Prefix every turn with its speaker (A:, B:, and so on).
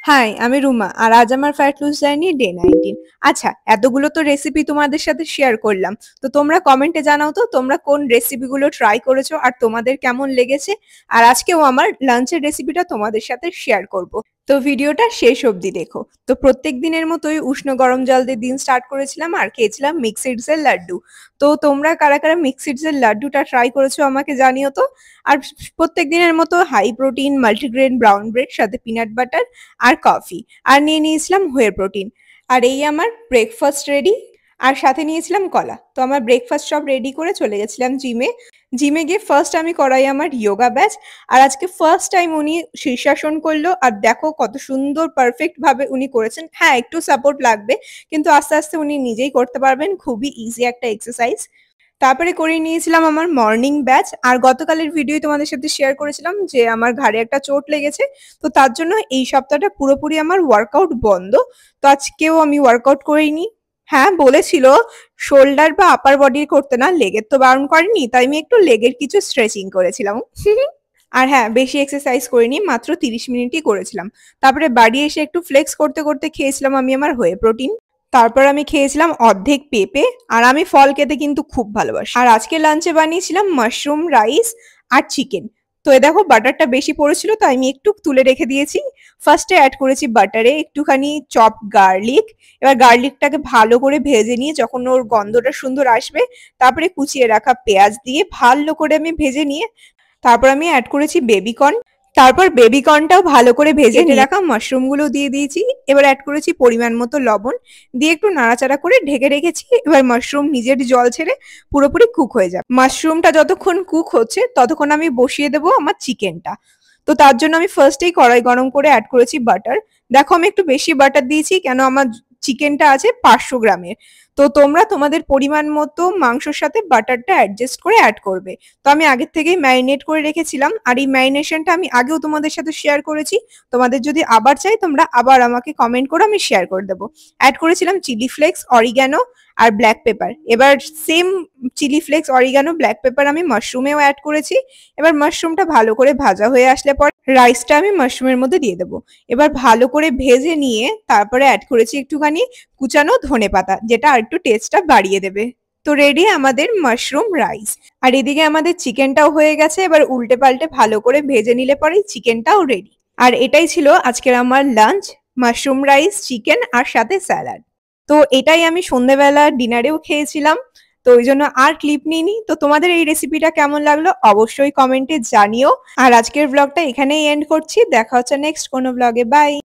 A: High, আমি রুমা আর আজ আমার ফ্যাট লুজ জার্নি ডে 19। আচ্ছা, এতগুলো তো রেসিপি তোমাদের সাথে শেয়ার করলাম। তো তোমরা কমেন্টে জানাও তো তোমরা কোন রেসিপিগুলো ট্রাই করেছো আর তোমাদের কেমন লেগেছে। আর আজকেও আমার লাঞ্চের রেসিপিটা তোমাদের সাথে শেয়ার করব। তো ভিডিওটা শেষ অবধি দেখো। তো প্রত্যেক দিনের মতোই উষ্ণ গরম জল দিয়ে দিন স্টার্ট করেছিলাম আর খেয়েছিলাম মিক্সিডস এর লাড্ডু। তো তোমরা কারা কারা মিক্সিডস এর লাড্ডুটা ট্রাই করেছো আমাকে জানিও তো। আর প্রত্যেক দিনের মতো high protein multigrain brown bread সাথে পিনাট বাটার আর কফি আর নিয়ে নিয়েছিলাম হোয়ে প্রোটিন। আর এই আমার ব্রেকফাস্ট রেডি। আর সাথে নিয়েছিলাম কলা। তো আমার ব্রেকফাস্ট সব রেডি করে চলে গেছিলাম জিমে। জিমে গিয়ে ফার্স্ট আমি করাই আমার যোগা ব্যাচ। আর আজকে ফার্স্ট টাইম উনি শীর্ষাসন করলো আর দেখো কত সুন্দর পারফেক্ট ভাবে উনি করেছেন। হ্যাঁ, একটু সাপোর্ট লাগবে, কিন্তু আস্তে আস্তে উনি নিজেই করতে পারবেন। খুবই ইজি একটা এক্সারসাইজ। তারপরে করে নিয়েছিলাম আমার মর্নিং ব্যাচ। আর গতকালের ভিডিও তোমাদের সাথে শেয়ার করেছিলাম যে আমার ঘাড়ে একটা চোট লেগেছে। তো তার জন্য এই সপ্তাহটা পুরোপুরি আমার ওয়ার্কআউট বন্ধ। তো আজকেও আমি ওয়ার্কআউট করিনি। হ্যাঁ, বলেছিল শোল্ডার বা আপার বডি করতে, না লেগের তো বারণ করেনি, তাই আমি একটু লেগের কিছু স্ট্রেচিং করেছিলাম। আর হ্যাঁ, বেশি এক্সারসাইজ করিনি, মাত্র 30 মিনিটই করেছিলাম। তারপরে বাড়ি এসে একটু ফ্লেক্স করতে করতে খেয়েছিলাম আমি আমার হোয়ে প্রোটিন। তারপর আমি খেয়েছিলাম অর্ধেক পেঁপে। আর আমি ফল খেতে কিন্তু খুব ভালোবাসি। আর আজকে লাঞ্চে বানিয়েছিলাম মাশরুম রাইস আর চিকেন। তো এ দেখো বাটারটা বেশি পড়েছিল, তো আমি একটু তুলে রেখে দিয়েছি। ফার্স্টে অ্যাড করেছি বাটারে একটুখানি চপ গার্লিক। এবার গার্লিকটাকে ভালো করে ভেজে নিয়ে যখন ওর গন্ধটা সুন্দর আসবে, তারপরে কুচিয়ে রাখা পেঁয়াজ দিয়ে ভালো করে আমি ভেজে নিয়ে তারপর আমি অ্যাড করেছি বেবিকর্ন। তারপর বেবিকর্নটাও ভালো করে ভেজে রাখা মাশরুম গুলো দিয়ে দিয়েছি। এবার অ্যাড করেছি পরিমাণ মতো লবণ দিয়ে একটু নাড়াচাড়া করে ঢেকে রেখেছি। এবার মাশরুম নিজের জল ছেড়ে পুরোপুরি কুক হয়ে যাবে। মাশরুমটা যতক্ষণ কুক হচ্ছে ততক্ষণ আমি বসিয়ে দেবো আমার চিকেনটা। তো তার জন্য আমি ফার্স্টেই কড়াই গরম করে অ্যাড করেছি বাটার। দেখো আমি একটু বেশি বাটার দিয়েছি, কেন আমার চিকেনটা আছে 500 গ্রামের। তো তোমরা তোমাদের পরিমাণ মতো মাংসর সাথে বাটারটা অ্যাডজাস্ট করে অ্যাড করবে। তো আমি আগের থেকেই ম্যারিনেট করে রেখেছিলাম আর এই ম্যারিনেশনটা আমি আগেও তোমাদের সাথে শেয়ার করেছি। তোমাদের যদি আবার চাই তোমরা আবার আমাকে কমেন্ট করো, আমি শেয়ার করে দেবো। অ্যাড করেছিলাম চিলি ফ্লেক্স, অরিগ্যানো আর ব্ল্যাক পেপার। এবার same chilli flakes, oregano, black pepper আমি মাশরুমেও অ্যাড করেছি। এবার মাশরুমটা ভালো করে ভাজা হয়ে আসলে পর রাইসটা আমি মাশরুমের মধ্যে দিয়ে দেবো। এবার ভালো করে ভেজে নিয়ে তারপরে অ্যাড করেছি একটুখানি কুচানো ধনেপাতা, যেটা আর একটু টেস্টটা বাড়িয়ে দেবে। তো রেডি আমাদের মাশরুম রাইস। আর এদিকে আমাদের চিকেনটাও হয়ে গেছে। এবার উল্টে পাল্টে ভালো করে ভেজে নিলে পরেই চিকেনটাও রেডি। আর এটাই ছিল আজকের আমার লাঞ্চ, মাশরুম রাইস, চিকেন আর সাথে স্যালাড। তো এটাই আমি সন্ধ্যেবেলা ডিনারেও খেয়েছিলাম। তো ওই জন্য আর ক্লিপ নিইনি। তো তোমাদের এই রেসিপিটা কেমন লাগলো অবশ্যই কমেন্টে জানিও। আর আজকের ব্লগটা এখানেই এন্ড করছি। দেখা হচ্ছে নেক্সট কোনো ব্লগে। বাই।